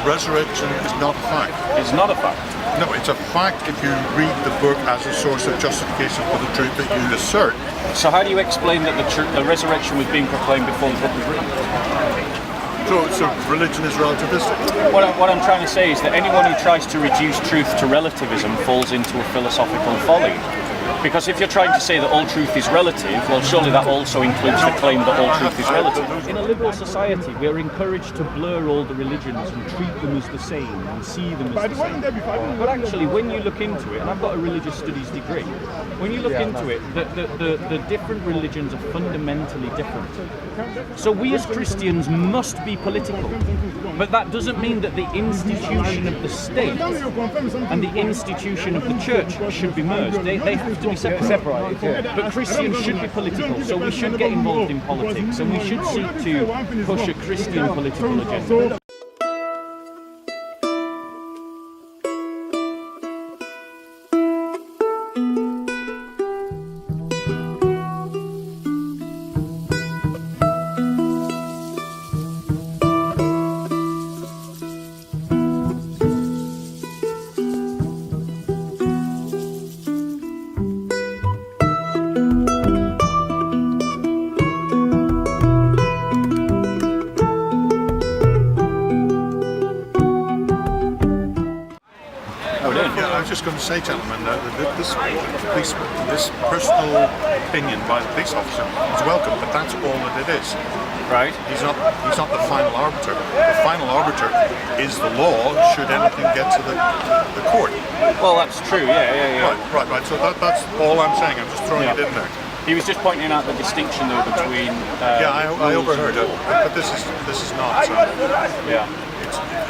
resurrection is not a fact. It's not a fact. No, it's a fact if you read the book as a source of justification for the truth that you assert. So how do you explain that the resurrection was being proclaimed before the book was written? So religion is relativistic. What I'm trying to say is that anyone who tries to reduce truth to relativism falls into a philosophical folly. Because if you're trying to say that all truth is relative, well, surely that also includes the claim that all truth is relative. In a liberal society, we're encouraged to blur all the religions and treat them as the same and see them as the same. But actually, when you look into it, and I've got a religious studies degree, when you look into it, the different religions are fundamentally different. So we as Christians must be political. But that doesn't mean that the institution of the state and the institution of the church should be merged. They have to be separated. But Christians should be political, so we should get involved in politics, and we should seek to push a Christian political agenda. Going to say, gentlemen, that this personal opinion by the police officer is welcome, but that's all that it is. Right. He's not the final arbiter. The final arbiter is the law. Should anything get to the court? Well, that's true. Yeah. Right. So that's all I'm saying. I'm just throwing it in there. He was just pointing out the distinction though between. I overheard it, but this is not. It's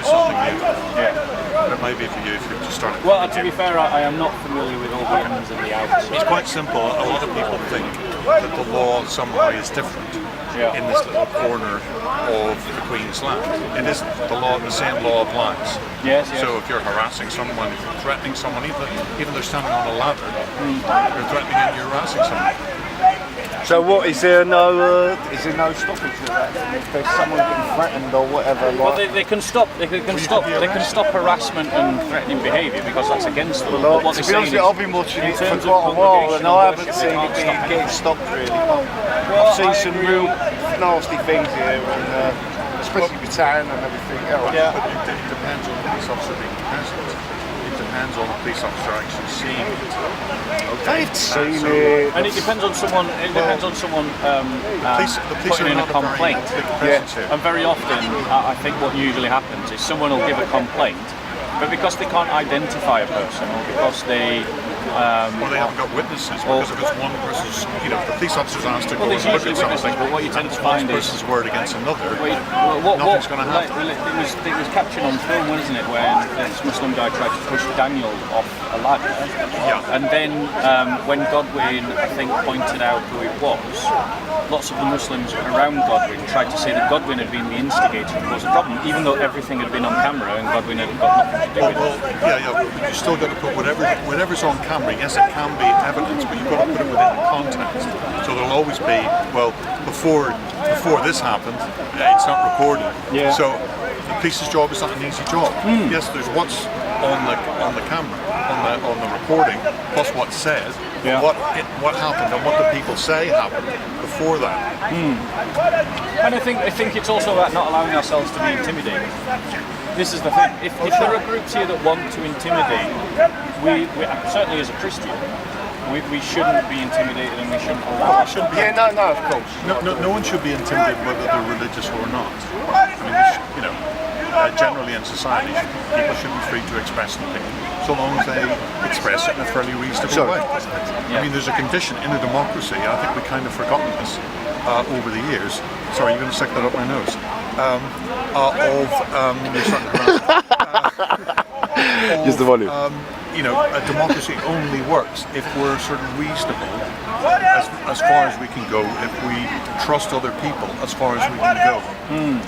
something new. Yeah. But it might be for you if you're just starting. Well, to be fair, I am not familiar with all the ins and the outs. It's quite simple. A lot of people think that the law somehow is different in this little corner of the Queen's land. It isn't. The same law applies. Yes. So if you're harassing someone, if you're threatening someone, even they're standing on a ladder, you're threatening and you're harassing someone. So what, is there no stoppage to that? If there's someone getting threatened or whatever? Well, they can stop harassment and threatening behaviour because that's against the law. To be honest, I've been watching it for quite a while and I haven't seen it getting stopped really. I've seen some real nasty things here, and especially with town and everything else. Yeah. But it depends on the police officer being present. It depends on the police officer actually seeing it. They've seen it. And it depends on someone. Putting in a complaint. And very often, I think what usually happens is someone will give a complaint, but because they can't identify a person, or because they they haven't got witnesses, because if it's one person's, the police officer's asked to go and look at something, but what you tend to find is person's word against another, nothing's going to happen. It was captured on film, wasn't it, when this Muslim guy tried to push Daniel off a ladder. Yeah. And then when Godwin, I think, pointed out who it was, lots of the Muslims around Godwin tried to say that Godwin had been the instigator and caused the problem, even though everything had been on camera and Godwin had got nothing to do with it. But you still got to put whatever's on camera. Yes, it can be evidence, but you've got to put it within the context. So there'll always be, before this happened, it's not recorded. Yeah. So the police's job is not an easy job. Yes, there's what's on the camera, on the recording, plus what's said, what happened and what the people say happened before that. And I think it's also about not allowing ourselves to be intimidated. This is the thing. If there are groups here that want to intimidate, we certainly as a Christian, we shouldn't be intimidated and we shouldn't allow it. No, of course. No one should be intimidated whether they're religious or not. I mean, generally in society, people should be free to express an opinion, so long as they express it in a fairly reasonable way. I mean, there's a condition in a democracy, I think we've kind of forgotten this over the years. Sorry, you're going to stick that up my nose. Just the volume. A democracy only works if we're sort of reasonable as far as we can go, if we trust other people as far as we can go,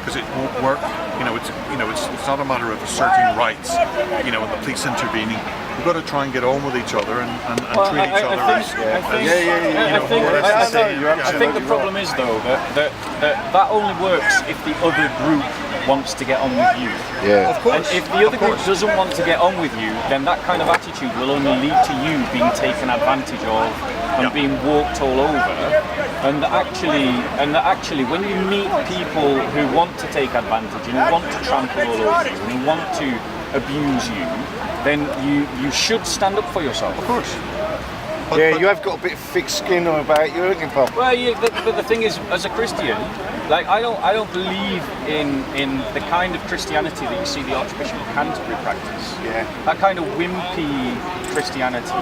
because it won't work. It's not a matter of asserting rights, and the police intervening. We've got to try and get on with each other and treat each other as. I think the problem is though that only works if the other group wants to get on with you. Yeah. Of course. And if the other group doesn't want to get on with you, then that kind of attitude will only lead to you being taken advantage of and being walked all over. And actually, when you meet people who want to take advantage and who want to trample all over you and who want to abuse you, then you should stand up for yourself. Of course. Yeah, you have got a bit of thick skin about you, haven't you, Pop? Well, but the thing is, as a Christian, like I don't believe in the kind of Christianity that you see the Archbishop of Canterbury practice. Yeah. That kind of wimpy Christianity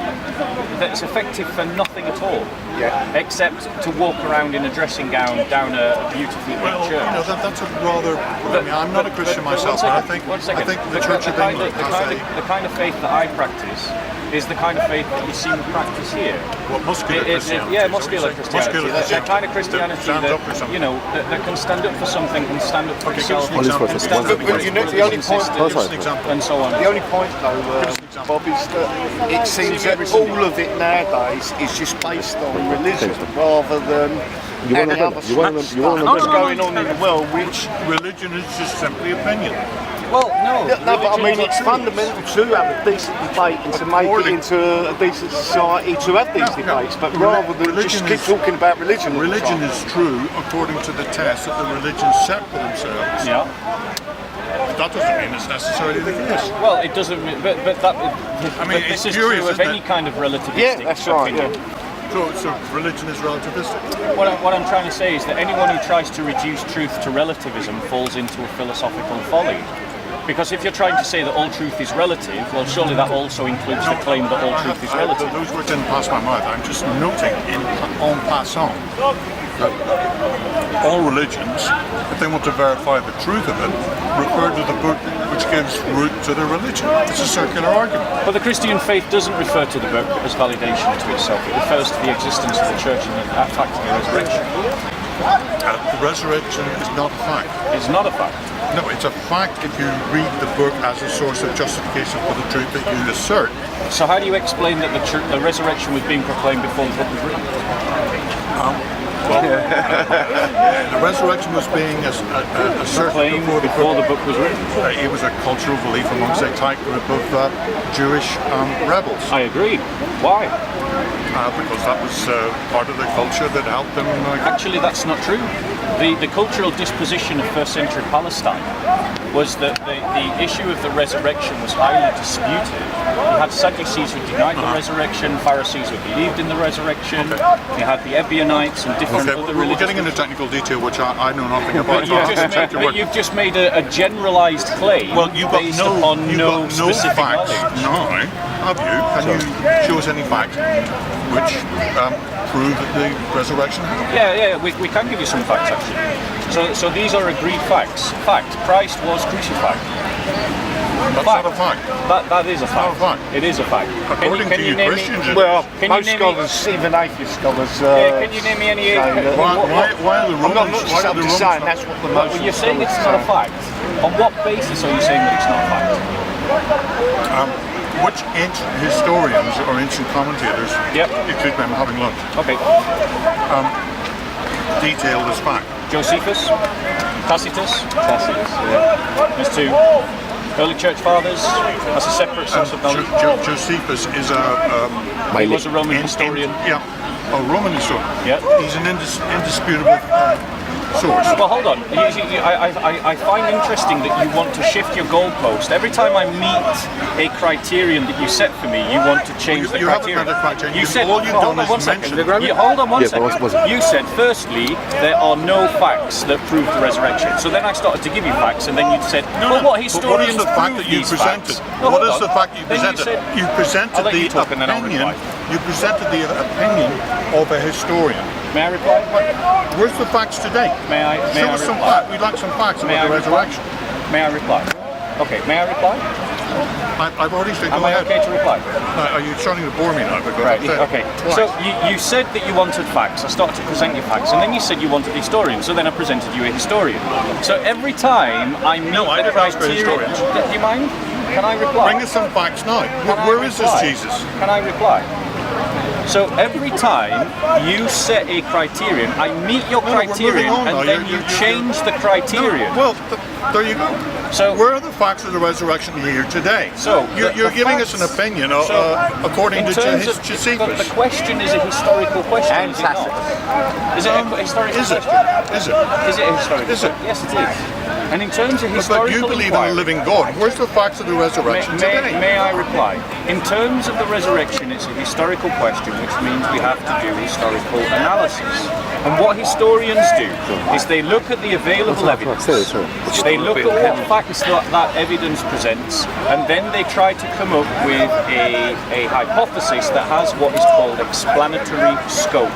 that's effective for nothing at all. Yeah. Except to walk around in a dressing gown down a beautifully lit Well, church. you know, that's a rather. I mean, I'm not a Christian myself, but I think the Church of England has the kind of faith that I practice is the kind of faith that you seem to practice here. Well, muscular Christianity. Yeah, muscular Christianity. Muscular The kind of Christianity stands up for something. you know, that can stand up for something, can stand up for Okay, itself, give us an example. can stand up But you know, the only point, Give us an example. and so on. the only point though, Bob, is that it seems that all of it nowadays is just based on religion rather than any other stuff that's going on in the world, which Religion is just simply opinion. Well, no. no, but I mean it's fundamental to have a decent debate and to make it into a decent society to have these debates, but rather than just keep talking about religion. Religion is true according to the test that the religions set for themselves. Yeah. That doesn't mean it's necessarily the case. Well, it doesn't. But that. I mean, but this it's is curious, true of isn't any it? kind of relativistic Yeah, that's right. opinion. Yeah. So religion is relativistic. What I'm trying to say is that anyone who tries to reduce truth to relativism falls into a philosophical folly. Because if you're trying to say that all truth is relative, well, surely that also includes the claim that all truth is relative. Those words didn't pass my mind. I'm just noting en passant that all religions, if they want to verify the truth of it, refer to the book which gives root to their religion. It's a circular argument. But the Christian faith doesn't refer to the book as validation to itself. It refers to the existence of the church and the fact of the resurrection. The resurrection is not a fact. It's not a fact. No, it's a fact if you read the book as a source of justification for the truth that you assert. So how do you explain that the resurrection was being proclaimed before the book was written? The resurrection was being asserted Proclaimed before the book was written. It was a cultural belief amongst a tight group of Jewish rebels. I agree. Why? Because that was part of the culture that helped them. Actually, that's not true. The cultural disposition of first century Palestine was that the issue of the resurrection was highly disputed. You had Sadducees who denied the resurrection, Pharisees who believed in the resurrection, you had the Ebionites and different Okay, other we're religious getting into technical detail which I know nothing about. But you've just made a generalised claim based upon no specific facts. knowledge. No, have you? Can you show us any facts which prove that the resurrection happened? Yeah, we can give you some facts actually. So these are agreed facts. Fact, Christ was crucified. That's not a fact. That is a fact. Not a fact. It is a fact. According to you Christians, Well, Can you most name scholars, even atheist scholars, can you name me any? say that- why are the I'm not Romans? just, Why are I'm the just Romans? saying that's what the most Well, you're saying it's not a fact. On what basis are you saying that it's not a fact? Which ancient historians or ancient commentators, Yep. include them having lunch, Okay. detail this fact? Josephus, Tacitus. There's two. Early church fathers. That's a separate source of knowledge. Josephus is a He was a Roman historian. a Roman historian. Yeah. He's an indisputable source. Well, hold on. I find interesting that you want to shift your goalpost. Every time I meet a criterion that you set for me, you want to change the You haven't criterion. met a criterion. You said, All you've hold done on one is second. mention- Hold on one Yeah, second. was it? You said, firstly, there are no facts that prove the resurrection. So then I started to give you facts, and then you said, well, what But what historians is the fact prove that you these presented? facts? No, What hold is the on. fact you Then presented? said, You presented I'll let you the talk and then I'll opinion. reply. You presented the opinion of a historian. May I reply? Where's the facts today? May I Show us some reply? facts. We'd like some facts May about the I reply? resurrection. May I reply? Okay, may I reply? I've already said. Am Go I ahead. okay to reply? Are you starting to bore me now? Because Right, I've said- okay. Right. So you said that you wanted facts. I started to present you facts, and then you said you wanted a historian. So then I presented you a historian. So every time I meet No, I the didn't ask for criteria, historians. do you mind? Can I reply? Bring us some facts now. Can I Where is this reply? Jesus? Can I reply? So every time you set a criterion, I meet your criterion, and then you change the criterion. Well, there you go. So where are the facts of the resurrection here today? So you're giving us an opinion according to Josephus. But the question is a historical question, is it not? Is it a historical question? Is it? Is it a historical Is it? question? Yes, it is. And in terms of historical But you believe inquiry, in a living God. Where's the facts of the resurrection today? May I reply? In terms of the resurrection, it's a historical question, which means we have to do historical analysis. And what historians do is they look at the available evidence, they look at what facts that evidence presents, and then they try to come up with a hypothesis that has what is called explanatory scope.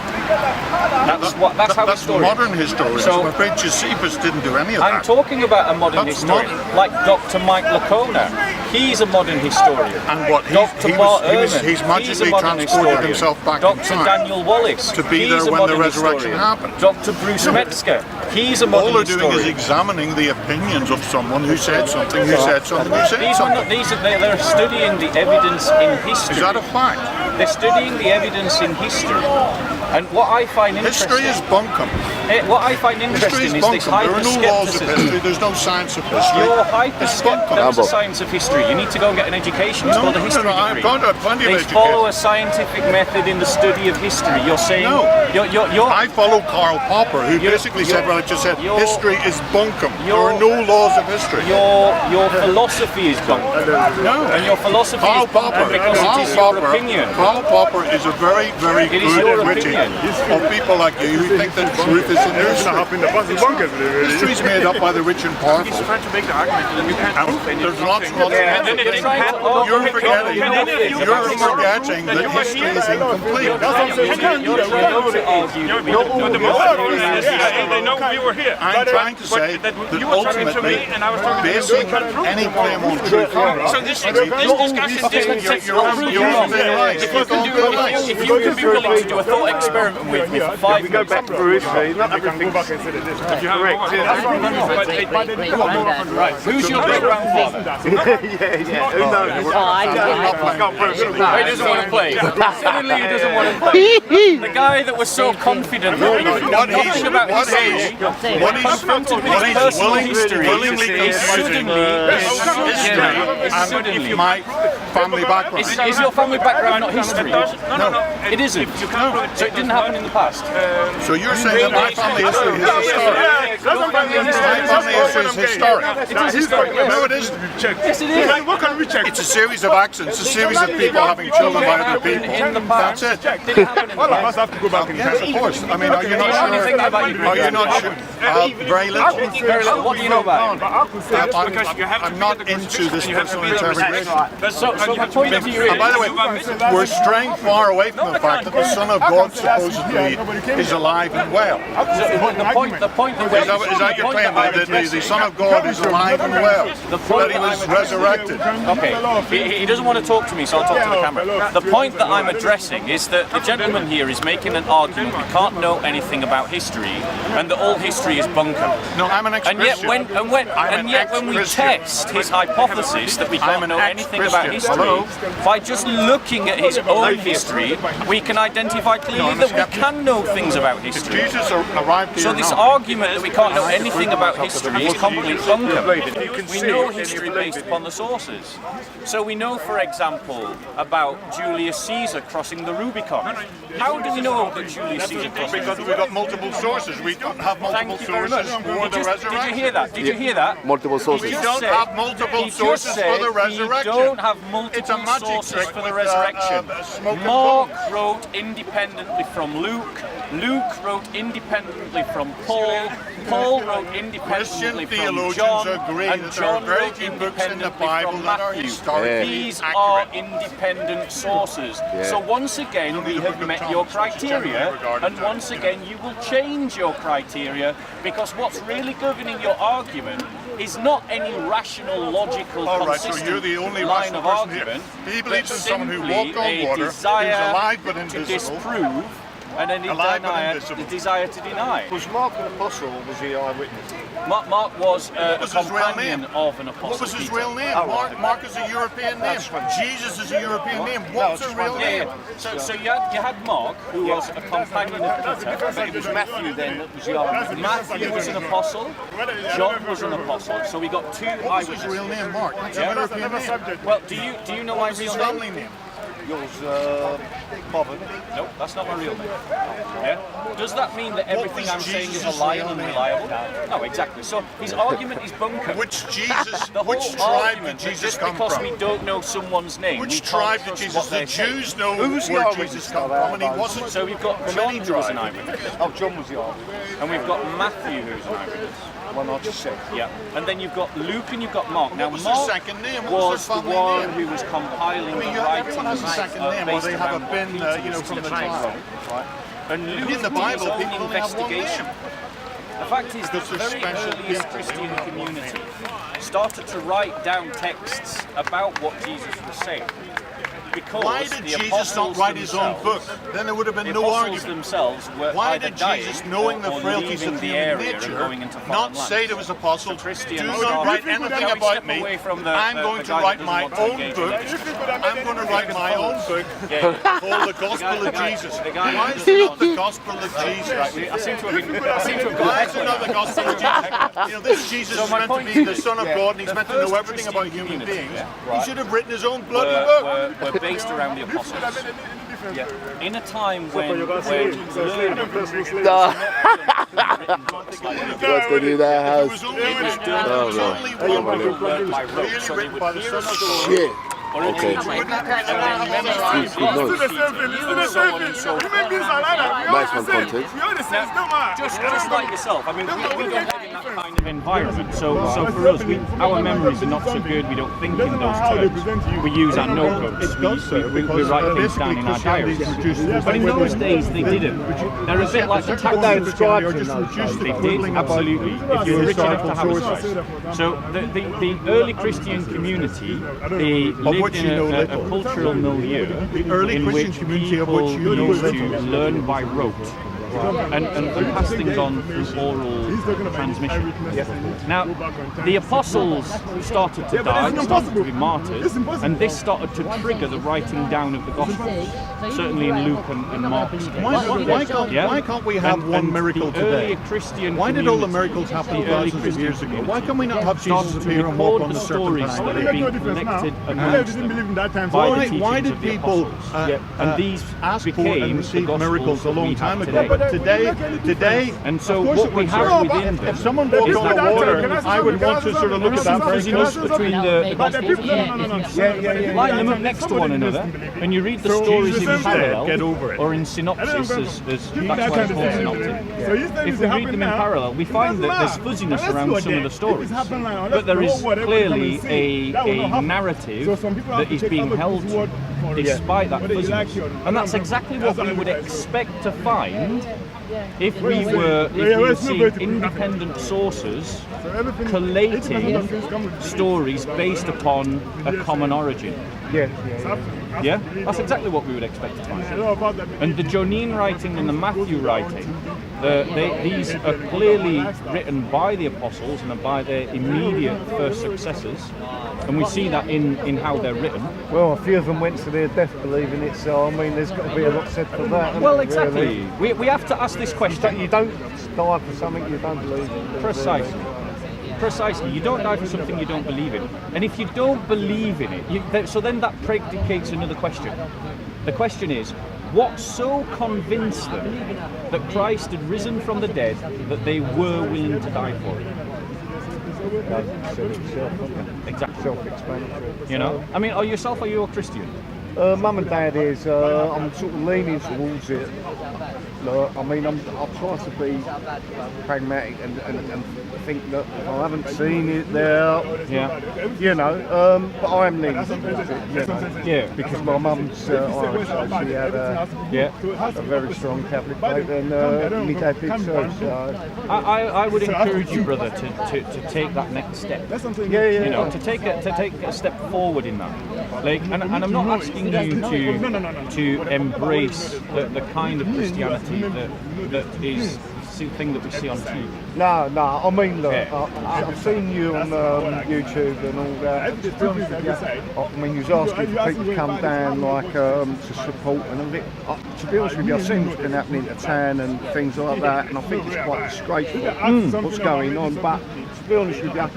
That's how historians. Modern historians. So, I'm afraid Josephus didn't do any of that. I'm talking about a modern historian, like Dr. Mike Lacona. He's a modern historian. And what? He's magically transported himself back in time. Dr. Daniel Wallace. To be there when the resurrection happened. Dr. Bruce Metzger. He's a modern historian. All they're doing is examining the opinions of someone who said something, who said something, who said something. They're studying the evidence in history. Is that a fact? They're studying the evidence in history. And what I find interesting... History is bunkum. What I find interesting is this There are no laws of history, hyper-skepticism. there's no science of history. You're hyper-skeptical. There's a science of history. You need to go and get an education. It's called a history degree. I've got plenty of They education. follow a scientific method in the study of history. You're saying... No. You're, I follow Karl Popper, who basically said what I just said. History is bunkum. There are no laws of history. Your philosophy is bunkum. No. And your philosophy Karl is bunkum Popper. because it is your opinion. Karl Popper is a very, very It is good your critic opinion. of people like you who think that truth is in history. History is made up by the rich and powerful. There's lots and lots of You're forgetting that history is incomplete. They know we were here. I'm trying to say that ultimately, basing any claim on truth, So this discussion if you can be willing to do a thought experiment with me for 5 minutes. Back through history, not everything. Who's your great grandfather? Yeah. Who knows? He doesn't want to play. Suddenly he doesn't want to play. The guy that was so confident that he knew nothing about his age, when confronted with his personal history, is suddenly my family background. Is your family background not history? No. It isn't. So it didn't happen in the past. So you're saying that my family history is historic? My family history is historic. It is historic, yes. No, it isn't. Yes, it is. What can we check? It's a series of accidents, a series of people having children by other people. In the past. That's it. Didn't happen in the past. have to go back and Yes, of course. I mean, are you not sure? Anything about you? Are you not sure? Very little. Very little. What do you know about it? I'm not into this personal interpretation. So my point to you And by the way, is, we're straying far away from the fact that the Son of God supposedly is alive and well. the point that Is that your claim, that the Son of God is alive and well? That he was resurrected? Okay, he doesn't want to talk to me, so I'll talk to the camera. The point that I'm addressing is that the gentleman here is making an argument we can't know anything about history, and that all history is bunkum. No, I'm an ex-Christian. And yet when we test his hypothesis that we can't know anything about history, by just looking at his own history, we can identify clearly that we can know things about history. Jesus arrived here. So this argument that we can't know anything about history is complete bunkum. We know history based upon the sources. So we know, for example, about Julius Caesar crossing the Rubicon. How do we know that Julius Caesar crossed the Because we've got multiple sources. We don't have multiple Thank you very much. sources for the resurrection. Did you hear that? Did you hear that? Multiple sources. We don't have multiple sources for the resurrection. We don't have It's a multiple magic sources trick for the with, resurrection. smoke and Mark bones. wrote independently from Luke. Luke wrote independently from Paul. Paul wrote independently Christian from theologians John. agree And that there are John very wrote few books in the independently Bible from that are Matthew. historically These are accurate. independent sources. So once again, we have met your criteria, and once again, you will change your criteria, because what's really governing your argument is not any rational, logical, All right, so consistent you're the only line rational of person here. argument, He but believes in someone who simply walked on a water, who's desire alive but to invisible. disprove, and a Alive but invisible. desire to deny. Was Mark an apostle or was he eyewitness? Mark was a was his real companion name? of an apostle. What was his Peter. real name? Mark is a European name. Jesus is a European name. What's his real name? So you had Mark, who was a companion of Peter. It was Matthew then that was young. Matthew was an apostle. John was an apostle. So we got two What was his eyewitnesses. real name, Mark? That's a European name. Well, do you know my What's his real family name? name? Yours, Bob, isn't it? Nope, that's not my real name. Yeah? Does that mean that everything was I'm saying is a Jesus' lie and real name? unreliable? No, exactly. So his argument is bunker. Which Jesus? The whole Which tribe argument did that Jesus just come because from? we don't know someone's name, we Which can't tribe did trust Jesus? what The they say. Jews know Who was the where eyewitness Jesus of come that? from, and he wasn't. So we've got from John, any who was an tribe. eyewitness, Oh, John was the eyewitness. and we've got Matthew, who's an eyewitness. One I just said. Yeah, and then you've got Luke and you've got Mark. Now, What was their Mark second name? What was was their the family one name? who was compiling I mean, the everyone has writings a second name, or based they have a around bin, Peter's from the teaching. tribe. And Luke In the did his Bible, own people only have one investigation. name. The fact is that This the is very special earliest people. Christian community started to write down texts about what Jesus was saying. Because Why did the Jesus not apostles write his own book? themselves- Then there would have The been no apostles argument. themselves were Why either did dying Jesus, knowing the or frailties leaving of the human area and nature, going into foreign not lands? say to his apostles, Christians do are- not write Shall we anything step about me, away from the- I'm the going to guy write that my doesn't want to own engage book, in this? I'm going to write my own book Yeah. called the Gospel The of guy- Jesus. the guy Why who is doesn't it not want- the Gospel of Jesus? I seem to have Why is it not the Gospel of Jesus? You know, this Jesus So is my meant to point be the is, Son of God, and he's the meant to know first everything Christian about human community, beings. right, He should have written his own bloody book. were based around the apostles. Yeah. In a time when learning What's the new that It house? was only, it was only by one book rote, so they written would by the hear Son a of story Shit. or a Okay. teaching, God. and then memorize Good note. it, and so on and so forth. Nice one, content. Just like yourself, I mean, we don't live in that kind of environment. So for us, our memories are not so good. We don't think in those terms. We use our notebooks. We write things down in our diaries. But in those days, they didn't. They're a bit like the tax collectors. They did, absolutely. If you were rich enough to have a site. So the early Christian community, they lived in a cultural milieu in which people used to learn by rote. And pass things on through oral transmission. Now, the apostles started to die, started to be martyred, and this started to trigger the writing down of the Gospels, certainly in Luke and Mark's case. Why can't we have one miracle the today? early Christian Why did all the community, miracles happen the early thousands of Christian years ago? community Why can we not have started Jesus to appear and walk record on the the stories that serpentine? had been collected amongst them by the teachings Why did of the people apostles? And these ask for became and the receive Gospels miracles a that long we time have ago? But today, and so what we have within them, if someone walked on the water, I would want to sort of look at that very fuzziness closely. between the Gospels. Line them up next to one another, and you read the stories in parallel, Get over it. or in synopsis, as that's why it's called synoptic. If we read them in parallel, we find that there's fuzziness around some of the stories, but there is clearly a narrative that is being held to, despite that fuzziness, and that's exactly what we would expect to find if we were seeing independent sources collating stories based upon a common origin. Yeah, that's exactly what we would expect to find. And the Johannine writing and the Matthew writing, these are clearly written by the apostles and by their immediate first successors, and we see that in how they're written. Well, a few of them went to their death believing it, so I mean, there's got to be a lot said for that. Well, exactly. We have to ask this question. You don't die for something you don't believe in. Precisely. Precisely. You don't die for something you don't believe in. And if you don't believe in it, so then that predicates another question. The question is, what so convinced them that Christ had risen from the dead that they were willing to die for it? Exactly. Self-explanatory. You know? I mean, are you a Christian? Mum and Dad is. I'm sort of leaning towards it. Look, I mean, I'll try to be pragmatic and think that if I haven't seen it there, you know, but I am leaning towards it, you know. Yeah. Because my mum's Irish, so she had a very strong Catholic faith, and my dad did too. So. I would encourage you, brother, to take that next step. You know, to take a step forward in that. Like, and I'm not asking you to embrace the kind of Christianity that is thing that we see on TV. No, I mean, look, Yeah. I've seen you on YouTube and all that. To be honest with you, I mean, you was asking for people to come down, like, to support and everything. To be honest with you, I've seen what's been happening to town and things like that, and I think it's quite disgraceful what's going on. But to be honest with you,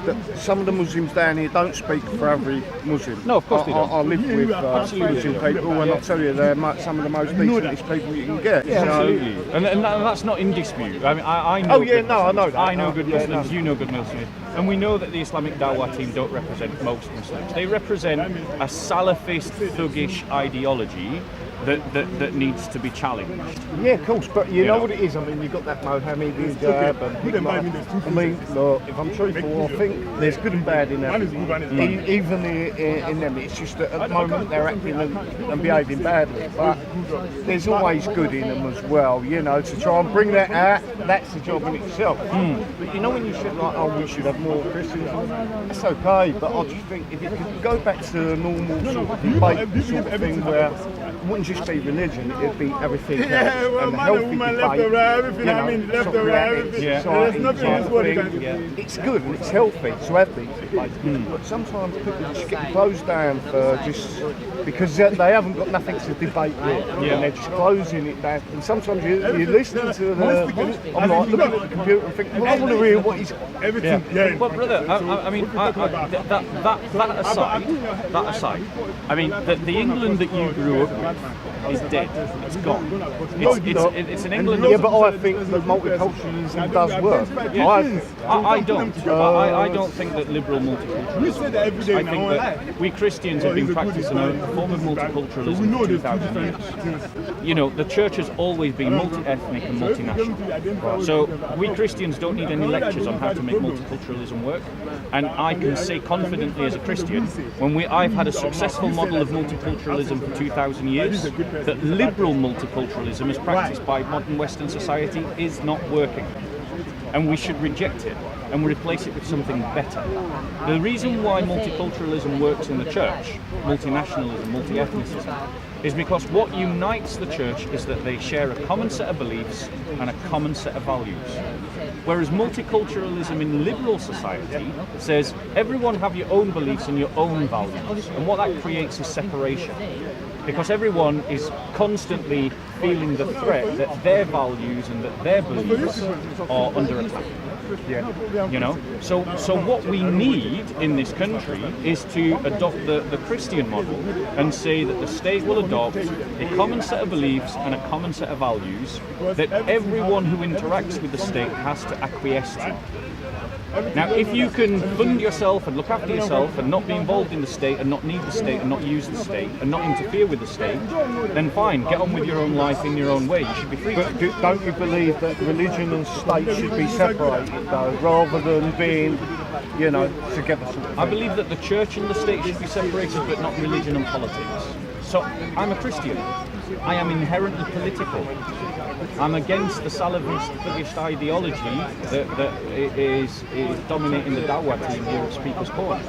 that some of the Muslims down here don't speak for every Muslim. No, of course they don't. I live with Muslim people, and I tell you, they're some of the most decentest people you can get. Yeah, So- absolutely. And that's not in dispute. I mean, I know. Oh, yeah, good no, I know Muslims. that. I know good Yeah, Muslims. no. You know good Muslims. And we know that the Islamic Dawah team don't represent most Muslims. They represent a Salafist, thuggish ideology that needs to be challenged. Yeah, of course, but you know know. what it is. I mean, you've got that Mohammedan jab and people like that. I mean, look, if I'm truthful, I think there's good and bad in everything. Even in them, it's just that at the moment they're acting and behaving badly. But there's always good in them as well, you know, to try and bring that out, that's the job in itself. But you know when you said like, oh, we should have more Christians, that's okay, but I just think if it could go back to a normal sort of debate sort of thing where it wouldn't just be religion, it'd be everything else. And a healthy debate, sort of reality, society type thing. It's good and it's healthy to have these debates. But sometimes people just get closed down for just because they haven't got nothing to debate with, and they're just closing it down. And sometimes you listen to I'm like looking at the computer and think, well, I want to hear what he's everything. Yeah. Well, brother, I mean, that aside, I mean, the England that you grew up with is dead. It's gone. It's an England. Yeah, but I think that multiculturalism does work. I don't. I don't think that liberal multiculturalism works. I think that we Christians have been practicing a form of multiculturalism for 2,000 years. You know, the church has always been multi-ethnic and multinational. So we Christians don't need any lectures on how to make multiculturalism work. And I can say confidently as a Christian, when I've had a successful model of multiculturalism for 2,000 years, that liberal multiculturalism as practiced by modern Western society is not working. And we should reject it and replace it with something better. The reason why multiculturalism works in the church, multinationalism, multi-ethnicism, is because what unites the church is that they share a common set of beliefs and a common set of values. Whereas multiculturalism in liberal society says everyone have your own beliefs and your own values, and what that creates is separation. Because everyone is constantly feeling the threat that their values and that their beliefs are under attack. You know, so what we need in this country is to adopt the Christian model and say that the state will adopt a common set of beliefs and a common set of values that everyone who interacts with the state has to acquiesce to. Now, if you can fund yourself and look after yourself and not be involved in the state and not need the state and not use the state and not interfere with the state, then fine, get on with your own life in your own way. You should be free. But don't you believe that religion and state should be separated, though, rather than being, you know, together? Sort of thing? I believe that the church and the state should be separated, but not religion and politics. So, I'm a Christian. I am inherently political. I'm against the Salafist ideology that is dominating the Dawah team here at Speaker's Corner.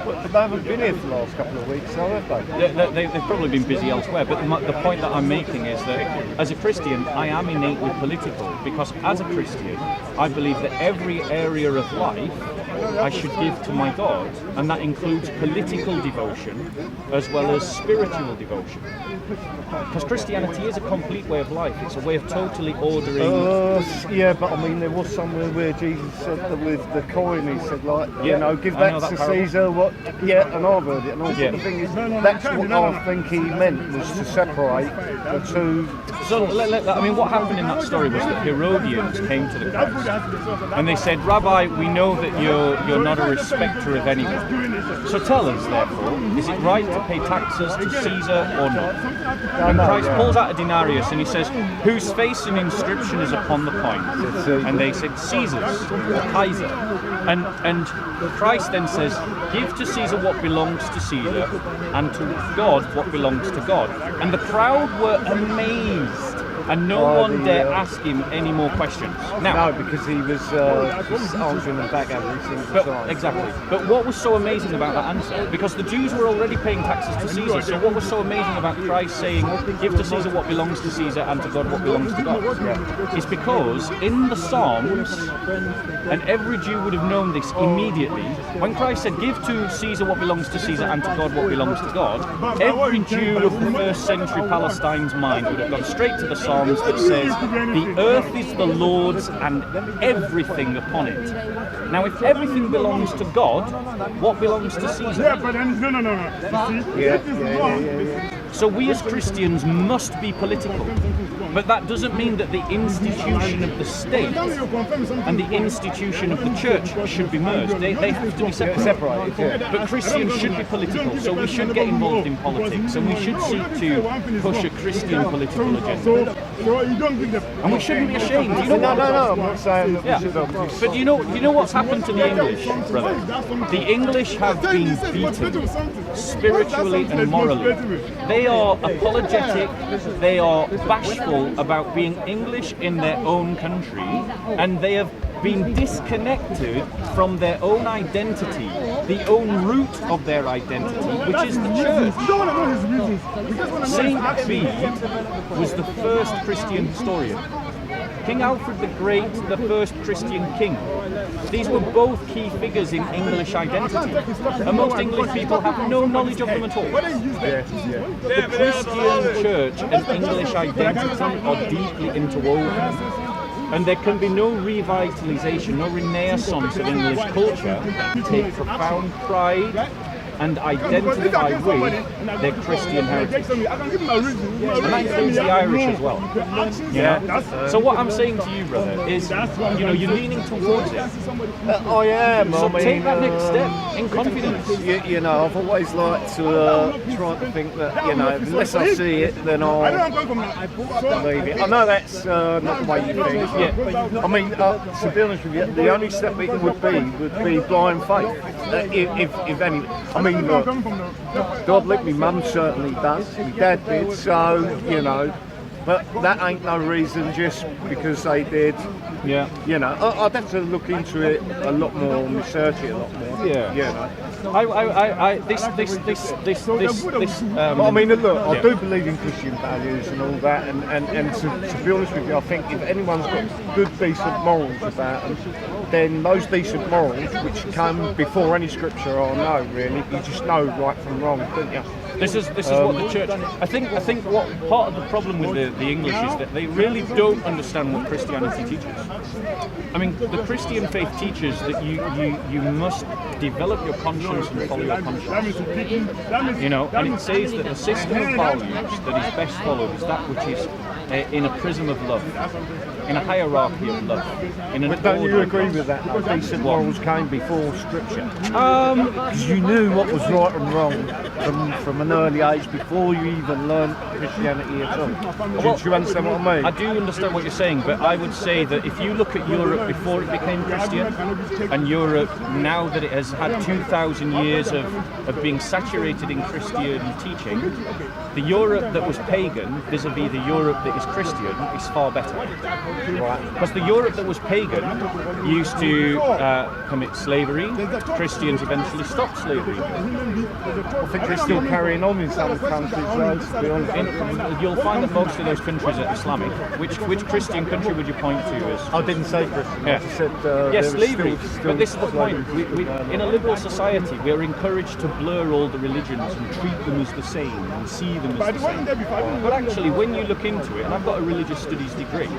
But they haven't been here for the last couple of weeks, so have they? They've probably been busy elsewhere, but the point that I'm making is that as a Christian, I am innately political, because as a Christian, I believe that every area of life I should give to my God, and that includes political devotion as well as spiritual devotion. Because Christianity is a complete way of life. It's a way of totally ordering. Yeah, but I mean, there was somewhere where Jesus said that with the coin, he said, like, you know, give that to Caesar. What? Yeah, and I've heard it. And also the thing is, that's what I think he meant, was to separate the two. So, I mean, what happened in that story was that Herodians came to the Christ, and they said, Rabbi, we know that you're not a respecter of anyone. So tell us, therefore, is it right to pay taxes to Caesar or not? And Christ pulls out a denarius and he says, whose face and inscription is upon the coin? And they said, Caesar's, or Kaiser. And Christ then says, give to Caesar what belongs to Caesar, and to God what belongs to God. And the crowd were amazed, and no one dare ask him any more questions. Now, No, because he was just answering them back every single time. exactly. But what was so amazing about that answer? Because the Jews were already paying taxes to Caesar. So what was so amazing about Christ saying, "Give to Caesar what belongs to Caesar, and to God what belongs to God"? Is because in the Psalms, and every Jew would have known this immediately. When Christ said, "Give to Caesar what belongs to Caesar, and to God what belongs to God," every Jew of the first century Palestine's mind would have gone straight to the Psalms that says, "The earth is the Lord's and everything upon it." Now, if everything belongs to God, what belongs to Caesar? Yeah. So we as Christians must be political. But that doesn't mean that the institution of the state and the institution of the church should be merged. They have to be separated. But Christians should be political, so we should get involved in politics, and we should seek to push a Christian political agenda. And we shouldn't be ashamed. You know what? No, I'm not saying that we should. But you know what's happened to the English, brother? The English have been beaten spiritually and morally. They are apologetic, they are bashful about being English in their own country, and they have been disconnected from their own identity, the own root of their identity, which is the church. Saint Bede was the first Christian historian. King Alfred the Great, the first Christian king. These were both key figures in English identity, and most English people have no knowledge of them at all. The Christian church and English identity are deeply interwoven, and there can be no revitalization, no renaissance of English culture that take profound pride and identify with their Christian heritage. And that includes the Irish as well. Yeah. So what I'm saying to you, brother, is you're leaning towards it. I am. So I mean, take that next step in confidence. I've always liked to try to think that unless I see it, then I'll believe it. I know that's not the way you think. Yeah. I mean, to be honest with you, the only step it would be blind faith. If any. I mean, look, God let me mum certainly does. My dad did, so but that ain't no reason just because they did. Yeah. I'd have to look into it a lot more and research it a lot more. Yeah. But I mean, look, I do believe in Christian values and all that, and to be honest with you, I think if anyone's got good, decent morals about them, then those decent morals, which come before any scripture or no, really, you just know right from wrong, don't you? This is what the church. I think what part of the problem with the English is that they really don't understand what Christianity teaches. I mean, the Christian faith teaches that you must develop your conscience and follow your conscience. And it says that the system of values that is best followed is that which is in a prism of love, in a hierarchy of love. But don't you agree with that? Decent morals came before Scripture. Because you knew what was right and wrong from an early age before you even learned Christianity at all. Do you understand what I mean? I do understand what you're saying, but I would say that if you look at Europe before it became Christian, and Europe now that it has had 2,000 years of being saturated in Christian teaching, the Europe that was pagan vis-a-vis the Europe that is Christian is far better. Right. Because the Europe that was pagan used to commit slavery. Christians eventually stopped slavery. I think they're still carrying on in some countries, though, to be honest. You'll find that most of those countries are Islamic. Which Christian country would you point to as? I didn't say Christian. Yeah. I said yes, slavery. But this is the point. We, in a liberal society, we are encouraged to blur all the religions and treat them as the same and see them as the same. But actually, when you look into it, and I've got a religious studies degree,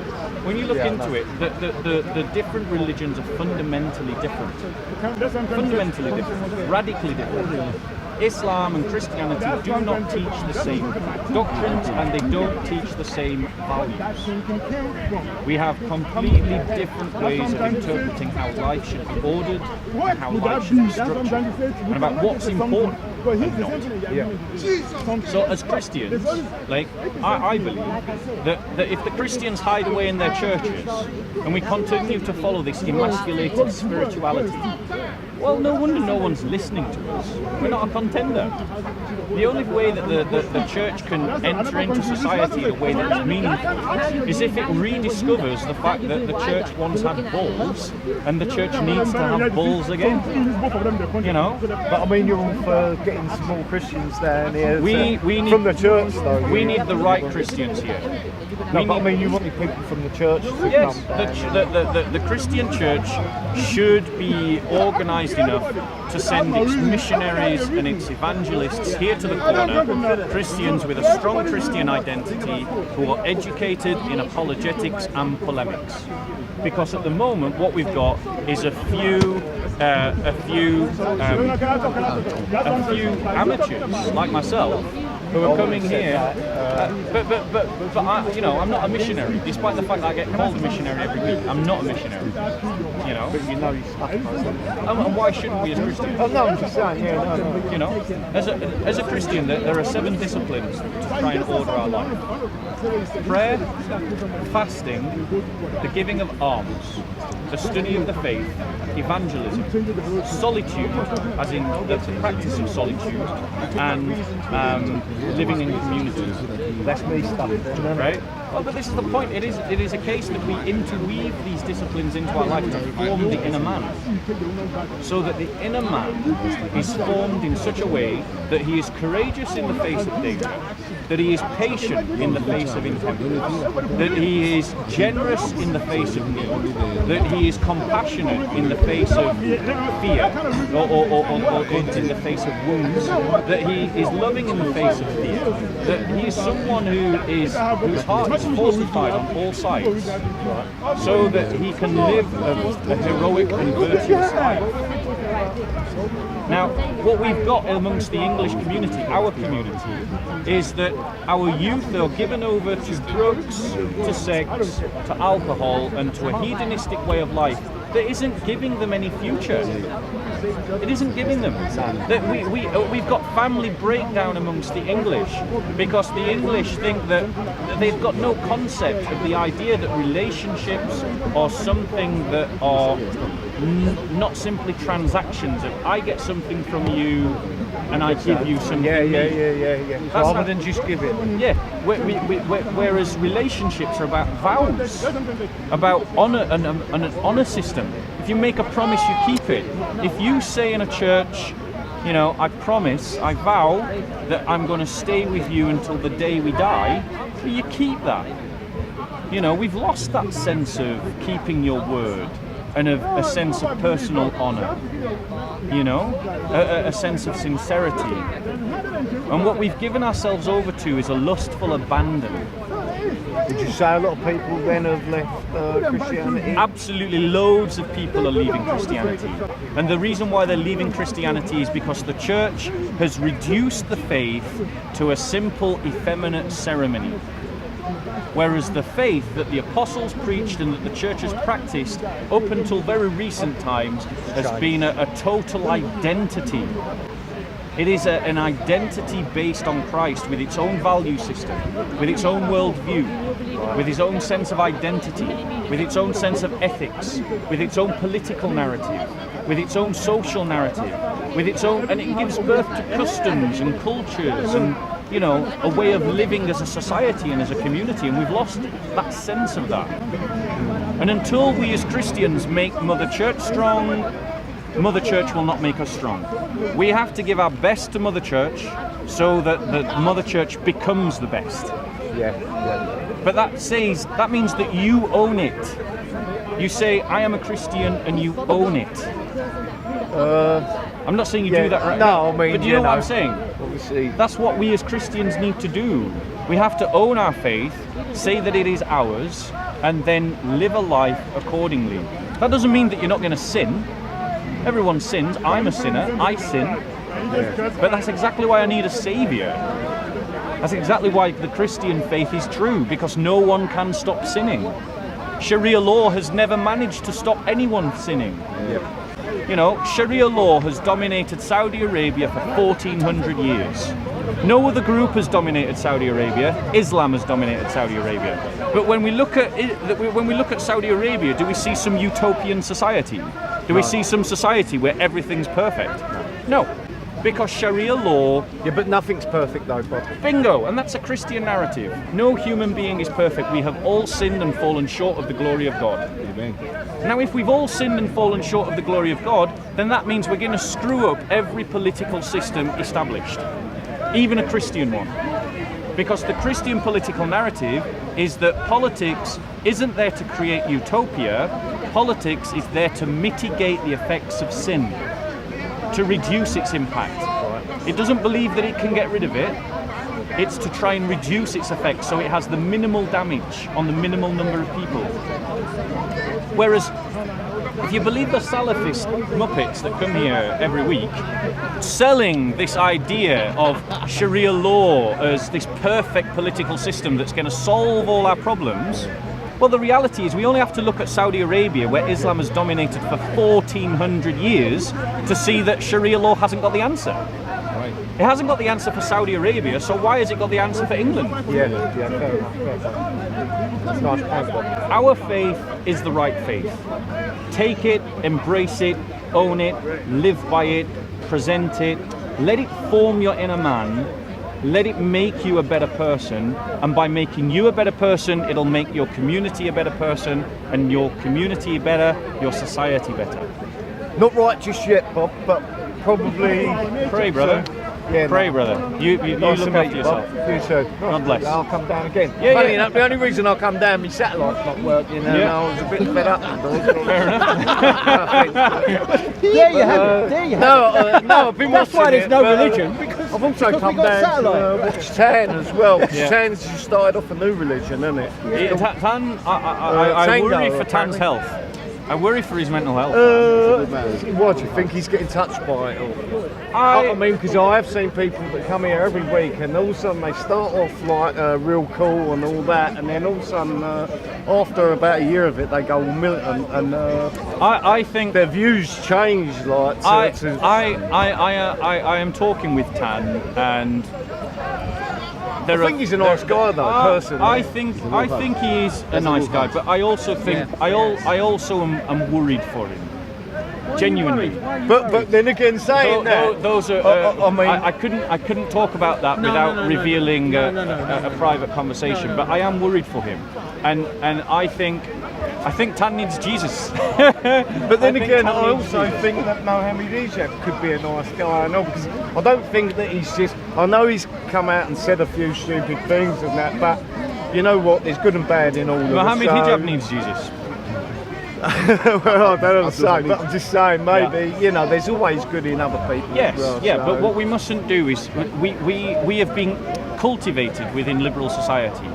when you look into it, the different religions are fundamentally different. Fundamentally different. Radically different. Islam and Christianity do not teach the same doctrines, and they don't teach the same values. We have completely different ways of interpreting how life should be ordered, and how life should be structured, and about what's important and not. Yeah. So as Christians, I believe that if the Christians hide away in their churches, and we continue to follow this emasculated spirituality, Well, no wonder no one's listening to us. We're not a contender. The only way that the church can enter into society in a way that is meaningful is if it rediscovers the fact that the church once had balls and the church needs to have balls again. You know? But I mean, you're all for getting some more Christians down here We need, from the church, though. we need the right Christians here. No, but I mean, you want the people from the church to Yes, come down. the Christian church should be organised enough to send its missionaries and its evangelists here to the corner, Christians with a strong Christian identity who are educated in apologetics and polemics. Because at the moment, what we've got is a few amateurs like myself who are coming here. But I, you know, I'm not a missionary. Despite the fact that I get called a missionary every week, I'm not a missionary. You know. But you know your stuff. And why shouldn't we as Christians? Oh, no, I'm just saying, yeah, no. You know, as a Christian, there are 7 disciplines to try and order our life: prayer, fasting, the giving of alms, the study of the faith, evangelism, solitude, as in the practice of solitude, and living in communities. That's me stuff, Right? Well, but this is the point. It is a case that we interweave these disciplines into our life to form the inner man, so that the inner man is formed in such a way that he is courageous in the face of danger, that he is patient in the face of intemperance, that he is generous in the face of need, that he is compassionate in the face of fear, or in the face of wounds, that he is loving in the face of fear, that he is someone whose heart is fortified on all sides, so that he can live a heroic and virtuous life. Now, what we've got amongst the English community, our community, is that our youth are given over to drugs, to sex, to alcohol, and to a hedonistic way of life that isn't giving them any future. It isn't giving them. That we've got family breakdown amongst the English because the English think that they've got no concept of the idea that relationships are something that are not simply transactions of I get something from you and I give you something. Yeah. Rather than just give it. Yeah, whereas relationships are about vows, about honour and an honour system. If you make a promise, you keep it. If you say in a church, you know, I promise, I vow that I'm going to stay with you until the day we die, you keep that. You know, we've lost that sense of keeping your word and of a sense of personal honour, you know, a sense of sincerity. And what we've given ourselves over to is a lustful abandon. Would you say a lot of people then have left Christianity? Absolutely, loads of people are leaving Christianity. And the reason why they're leaving Christianity is because the church has reduced the faith to a simple, effeminate ceremony. Whereas the faith that the apostles preached and that the church has practiced up until very recent times has been a total identity. It is an identity based on Christ with its own value system, with its own worldview, with its own sense of identity, with its own sense of ethics, with its own political narrative, with its own social narrative, with its own, and it gives birth to customs and cultures and, you know, a way of living as a society and as a community, and we've lost that sense of that. And until we as Christians make Mother Church strong, Mother Church will not make us strong. We have to give our best to Mother Church so that the Mother Church becomes the best. Yeah. But that means that you own it. You say, I am a Christian, and you own it. I'm not saying you do that right now. No, I mean, but do you know what I'm saying? Obviously. That's what we as Christians need to do. We have to own our faith, say that it is ours, and then live a life accordingly. That doesn't mean that you're not going to sin. Everyone sins. I'm a sinner. I sin. But that's exactly why I need a saviour. That's exactly why the Christian faith is true, because no one can stop sinning. Sharia law has never managed to stop anyone sinning. You know, Sharia law has dominated Saudi Arabia for 1400 years. No other group has dominated Saudi Arabia. Islam has dominated Saudi Arabia. But when we look at Saudi Arabia, do we see some utopian society? Do we see some society where everything's perfect? No. Because Sharia law... Yeah, but nothing's perfect though, Bob. Bingo! And that's a Christian narrative. No human being is perfect. We have all sinned and fallen short of the glory of God. Amen. Now, if we've all sinned and fallen short of the glory of God, then that means we're going to screw up every political system established. Even a Christian one. Because the Christian political narrative is that politics isn't there to create utopia. Politics is there to mitigate the effects of sin, to reduce its impact. It doesn't believe that it can get rid of it. It's to try and reduce its effects so it has the minimal damage on the minimal number of people. Whereas, if you believe the Salafist Muppets that come here every week, selling this idea of Sharia law as this perfect political system that's going to solve all our problems, well, the reality is we only have to look at Saudi Arabia, where Islam has dominated for 1,400 years, to see that Sharia law hasn't got the answer. Right. It hasn't got the answer for Saudi Arabia, so why has it got the answer for England? Yeah, fair enough. That's nice point, Bob. Our faith is the right faith. Take it, embrace it, own it, live by it, present it, let it form your inner man. Let it make you a better person, and by making you a better person, it'll make your community a better person, and your community better, your society better. Not right just yet, Bob, but probably... Pray, brother. Yeah, Pray, no. brother. You Nice look to meet after you, Bob. yourself. You too. God bless. I'll come down again. Yeah, Funny yeah. enough, the only reason I'll come down, my satellite's not working, and Yeah. I was a bit fed up. Fair enough. There you have it. There you have it. No, I've been That's why watching there's it, no but, religion. Because I've also because come we got down satellite. to watch Tan as well. Yeah. Tan's just started off a new religion, isn't it? Tan, I Tango, worry for Tan's apparently. health. I worry for his mental health. What do you think he's getting touched by it? Or? I I mean, because I have seen people that come here every week, and all of a sudden they start off like real cool and all that, and then all of a sudden, after about a year of it, they go militant, and I think their views change. Like, I am talking with Tan, and I think he's a nice guy, though, personally. I think he is a nice guy, but I also think I also am worried for him, genuinely. But then again, saying that, Those are. I mean, I couldn't talk about that without revealing a private conversation. But I am worried for him, and I think Tan needs Jesus. But then again, I needs also Jesus. think that Mohammed Ijab could be a nice guy. I know, because I don't think that he's just. I know he's come out and said a few stupid things and that, but you know what? There's good and bad in all of Mohammed us. Hijab needs Jesus. Well, I don't know say, but I'm just saying, maybe you know, there's always good in other people. Yes, as well, yeah, so. but what we mustn't do is we have been cultivated within liberal society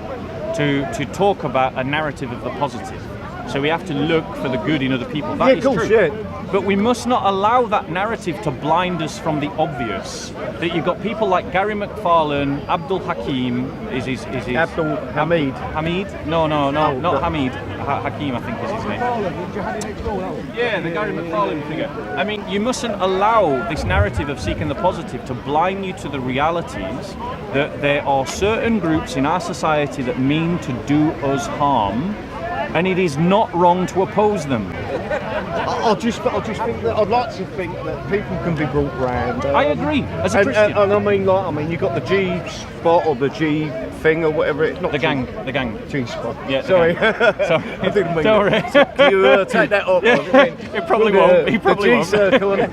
to talk about a narrative of the positive. So we have to look for the good in other people. That is cool, true. shit. But we must not allow that narrative to blind us from the obvious. That you've got people like Gary McFarlane, Abdul Hakim, is his Abdul Hamid. Hamid? No, not Hamid. Hakim, I think is his name. Yeah, the Gary McFarlane figure. I mean, you mustn't allow this narrative of seeking the positive to blind you to the realities that there are certain groups in our society that mean to do us harm, and it is not wrong to oppose them. I just think that I'd like to think that people can be brought round. I agree, as a and, Christian. and I mean, you've got the G spot or the G thing or whatever. It's not The gang. G spot. Yeah, the sorry. Sorry. I didn't mean Don't that. worry. Can you take that off? It probably won't. He probably the G won't. circle. And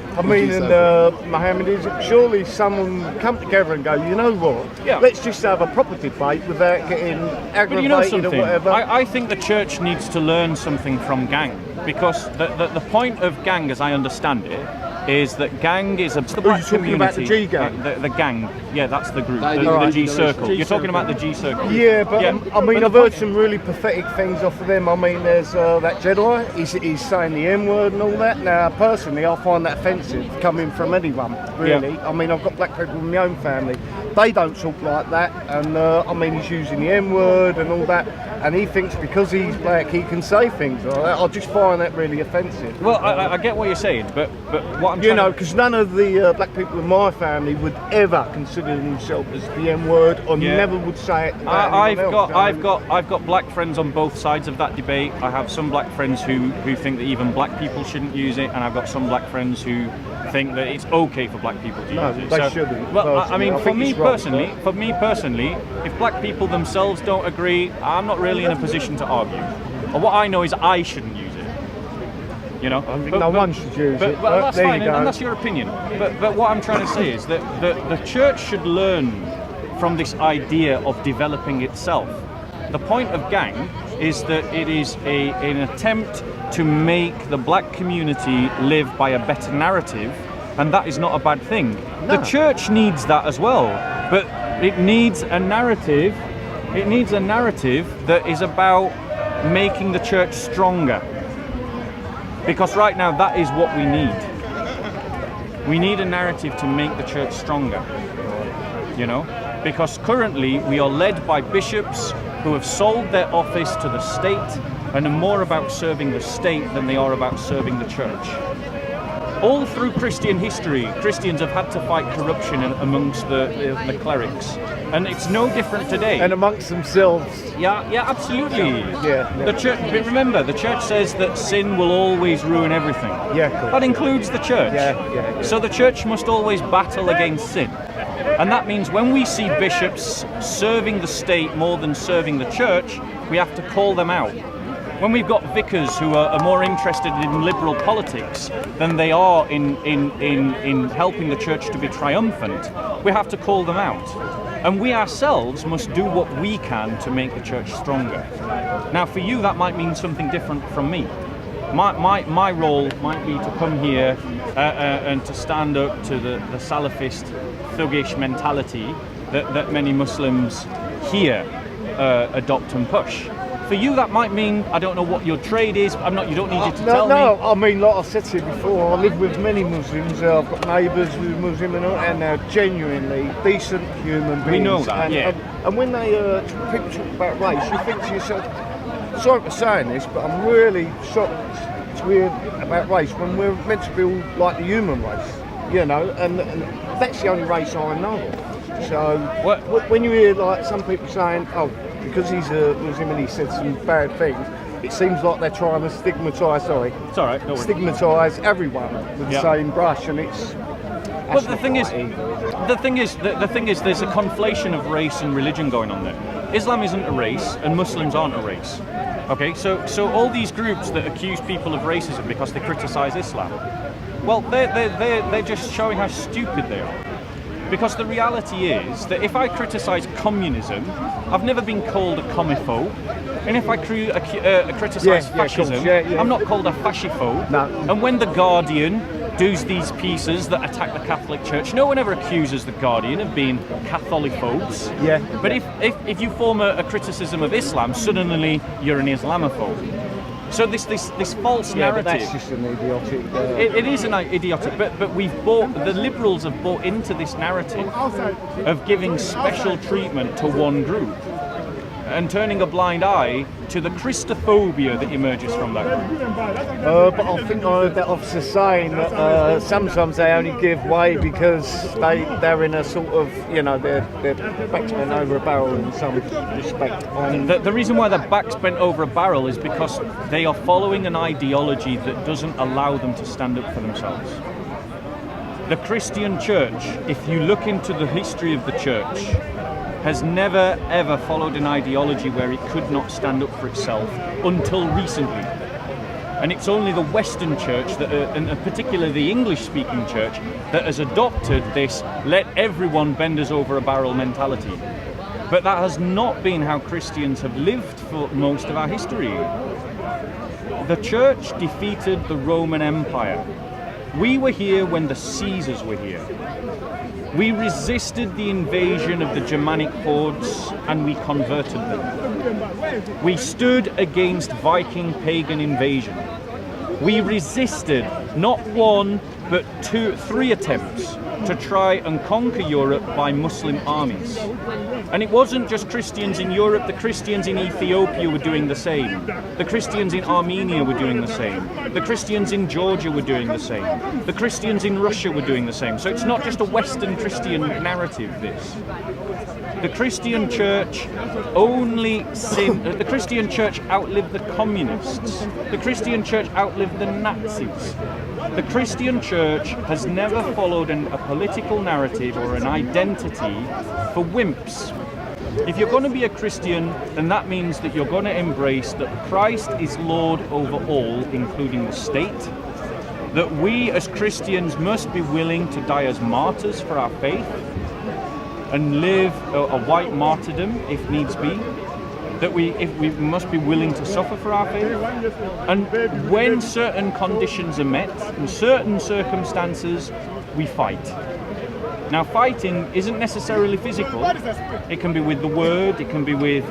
Mohammed is. Surely someone come together and go, you know what? Yeah. Let's just have a proper debate without getting aggravated But you know or something? whatever. I think the church needs to learn something from gang, because the point of gang, as I understand it, is that gang is a the black talking about the community. G gang? The gang, yeah, that's the group, the Right. G circle. You're talking about the G circle. Yeah, but Yeah. I mean, But I've the heard point- some really pathetic things off of them. I mean, there's that Jedi. He's saying the N-word and all that. Now, personally, I find that offensive coming from anyone, really. Yeah. I mean, I've got black people in my own family. They don't talk like that. And, I mean, he's using the N-word and all that. and he thinks because he's black he can say things like that. I just find that really offensive. Well, I get what you're saying, but what I'm You trying know, to... because none of the black people in my family would ever consider themselves as the N-word, or Yeah. never would say it. About anyone else. I've got black friends on both sides of that debate. I have some black friends who think that even black people shouldn't use it, and I've got some black friends who think that it's okay for black people to No, use it. they shouldn't, Well, I personally. mean, I think it's wrong. for me personally, if black people themselves don't agree, I'm not really in a position to argue. Or what I know is I shouldn't use it. You know, I think no one should use it. But that's there fine, you go. and that's your opinion. But what I'm trying to say is that the church should learn from this idea of developing itself. The point of gang is that it is an attempt to make the black community live by a better narrative, and that is not a bad thing. No. The church needs that as well, but it needs a narrative. It needs a narrative that is about making the church stronger. Because right now that is what we need. We need a narrative to make the church stronger. You know? Because currently we are led by bishops who have sold their office to the state and are more about serving the state than they are about serving the church. All through Christian history, Christians have had to fight corruption amongst the clerics. And it's no different today. And amongst themselves. Yeah, absolutely. Yeah. The church, but remember, the church says that sin will always ruin everything. Yeah, cool. That includes the church. Yeah. So the church must always battle against sin. And that means when we see bishops serving the state more than serving the church, we have to call them out. When we've got vicars who are more interested in liberal politics than they are in helping the church to be triumphant, we have to call them out. And we ourselves must do what we can to make the church stronger. Now for you that might mean something different from me. My role might be to come here and to stand up to the Salafist, thuggish mentality that many Muslims here adopt and push. For you, that might mean, I don't know what your trade is. You don't need you to tell me. No, I mean, like I said to you before, I live with many Muslims. I've got neighbours who are Muslim and they're genuinely decent human beings. We know that, and, yeah. And when people talk about race, you think to yourself, sorry for saying this, but I'm really shocked to hear about race when we're meant to be all like the human race, you know, and that's the only race I know of. So when you hear like some people saying, oh, because he's a Muslim and he said some bad things, it seems like they're trying to stigmatise. It's all right, don't worry. Stigmatise everyone with the same brush, and it's. But the thing is, there's a conflation of race and religion going on there. Islam isn't a race, and Muslims aren't a race. Okay, so all these groups that accuse people of racism because they criticise Islam, well, they're just showing how stupid they are. Because the reality is that if I criticise communism, I've never been called a comiphobe. And if I criticise fascism, I'm not called a fasciphobe. No. And when The Guardian does these pieces that attack the Catholic Church, no one ever accuses The Guardian of being Catholic-phobes. Yeah. But if you form a criticism of Islam, suddenly you're an Islamophobe. So this false narrative. But that's just an idiotic. It is an idiotic, but the liberals have bought into this narrative of giving special treatment to one group and turning a blind eye to the Christophobia that emerges from that group. But I think I heard that officer saying that sometimes they only give way because they're in a sort of, you know, their backs bent over a barrel in some respect. The reason why their backs bent over a barrel is because they are following an ideology that doesn't allow them to stand up for themselves. The Christian church, if you look into the history of the church, has never ever followed an ideology where it could not stand up for itself until recently. And it's only the Western church, and particularly the English-speaking church, that has adopted this let everyone bend us over a barrel mentality. But that has not been how Christians have lived for most of our history. The church defeated the Roman Empire. We were here when the Caesars were here. We resisted the invasion of the Germanic hordes and we converted them. We stood against Viking pagan invasion. We resisted not one but three attempts to try and conquer Europe by Muslim armies. And it wasn't just Christians in Europe, the Christians in Ethiopia were doing the same. The Christians in Armenia were doing the same. The Christians in Georgia were doing the same. The Christians in Russia were doing the same. So it's not just a Western Christian narrative, this. The Christian Church the Christian Church outlived the communists. The Christian Church outlived the Nazis. The Christian Church has never followed a political narrative or an identity for wimps. If you're going to be a Christian, then that means that you're going to embrace that Christ is Lord over all, including the state, that we as Christians must be willing to die as martyrs for our faith, and live a white martyrdom if needs be, that we must be willing to suffer for our faith, and when certain conditions are met, in certain circumstances, we fight. Now, fighting isn't necessarily physical. It can be with the word, it can be with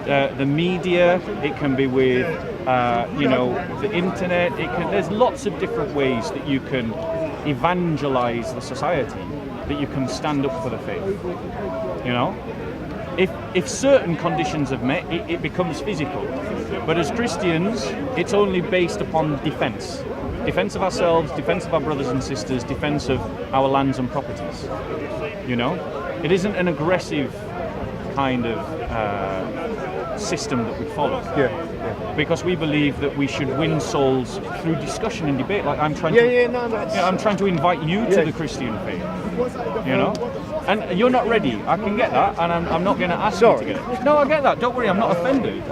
the media, it can be with the internet. There's lots of different ways that you can evangelize the society, that you can stand up for the faith. You know, if certain conditions are met, it becomes physical. But as Christians, it's only based upon defense of ourselves, defense of our brothers and sisters, defense of our lands and properties. You know, it isn't an aggressive kind of system that we follow. Yeah. Because we believe that we should win souls through discussion and debate. Like I'm trying to invite you to the Christian faith. You know, and you're not ready. I can get that, and I'm not going to ask you to get it. No, I get that. Don't worry. I'm not offended.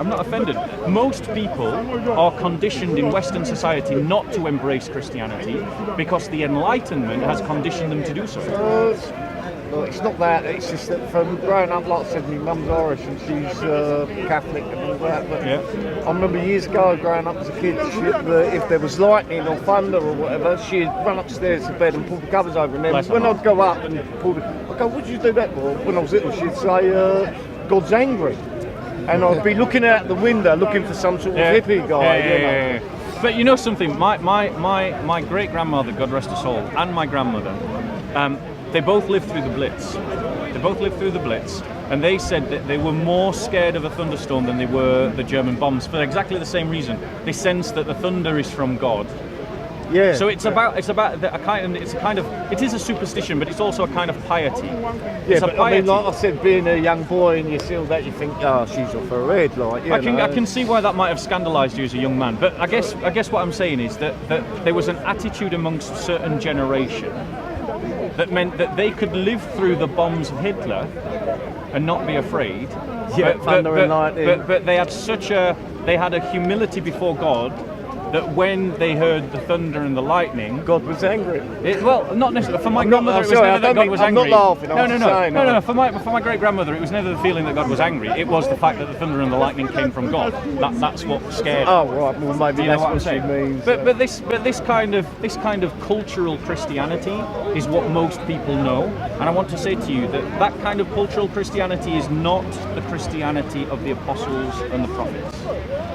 Most people are conditioned in Western society not to embrace Christianity because the Enlightenment has conditioned them to do so. Well, it's not that, it's just that from growing up, like I said, my mum's Irish and she's Catholic and all that, but I remember years ago growing up as a kid, if there was lightning or thunder or whatever, she'd run upstairs to bed and pull the covers over, and then when I'd go up and I'd go, what did you do that for? When I was little, she'd say, God's angry. And I'd be looking out the window looking for some sort of hippie guy. Yeah. But you know something, my great-grandmother, God rest her soul, and my grandmother, they both lived through the Blitz. And they said that they were more scared of a thunderstorm than they were the German bombs for exactly the same reason. They sense that the thunder is from God. Yeah. So it's about it is a superstition, but it's also a kind of piety. Yeah, but I mean, like I said, being a young boy and you see all that, you think, oh, she's off her head, like. I can see why that might have scandalised you as a young man. But I guess what I'm saying is that there was an attitude amongst a certain generation that meant that they could live through the bombs of Hitler and not be afraid. Yeah, thunder and lightning. But they had a humility before God that when they heard the thunder and the lightning, God was angry. Not necessarily. For my grandmother, it was never that God was angry. I'm not laughing. No. For my great grandmother, it was never the feeling that God was angry. It was the fact that the thunder and the lightning came from God. That's what scared. Oh right, well maybe that's what she means. But this kind of cultural Christianity is what most people know, and I want to say to you that kind of cultural Christianity is not the Christianity of the apostles and the prophets.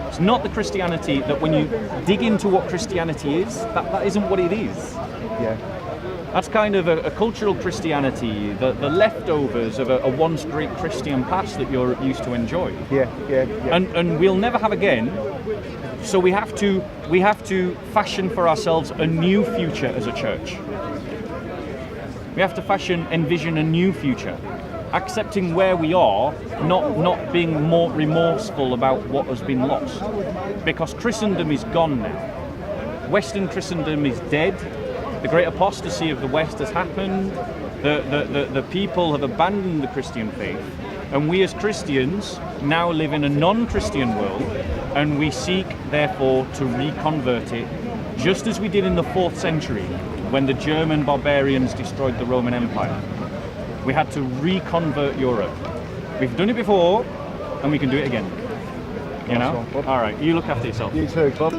It's not the Christianity that when you dig into what Christianity is, that isn't what it is. Yeah. That's kind of a cultural Christianity, the leftovers of a once great Christian past that you're used to enjoy. Yeah. And we'll never have again. So we have to fashion for ourselves a new future as a church. We have to envision a new future. Accepting where we are, not being more remorseful about what has been lost. Because Christendom is gone now. Western Christendom is dead. The great apostasy of the West has happened. The people have abandoned the Christian faith. And we as Christians now live in a non-Christian world, and we seek, therefore, to reconvert it, just as we did in the 4th century, when the German barbarians destroyed the Roman Empire. We had to reconvert Europe. We've done it before, and we can do it again. You know? All right, you look after yourself. You too, Bob.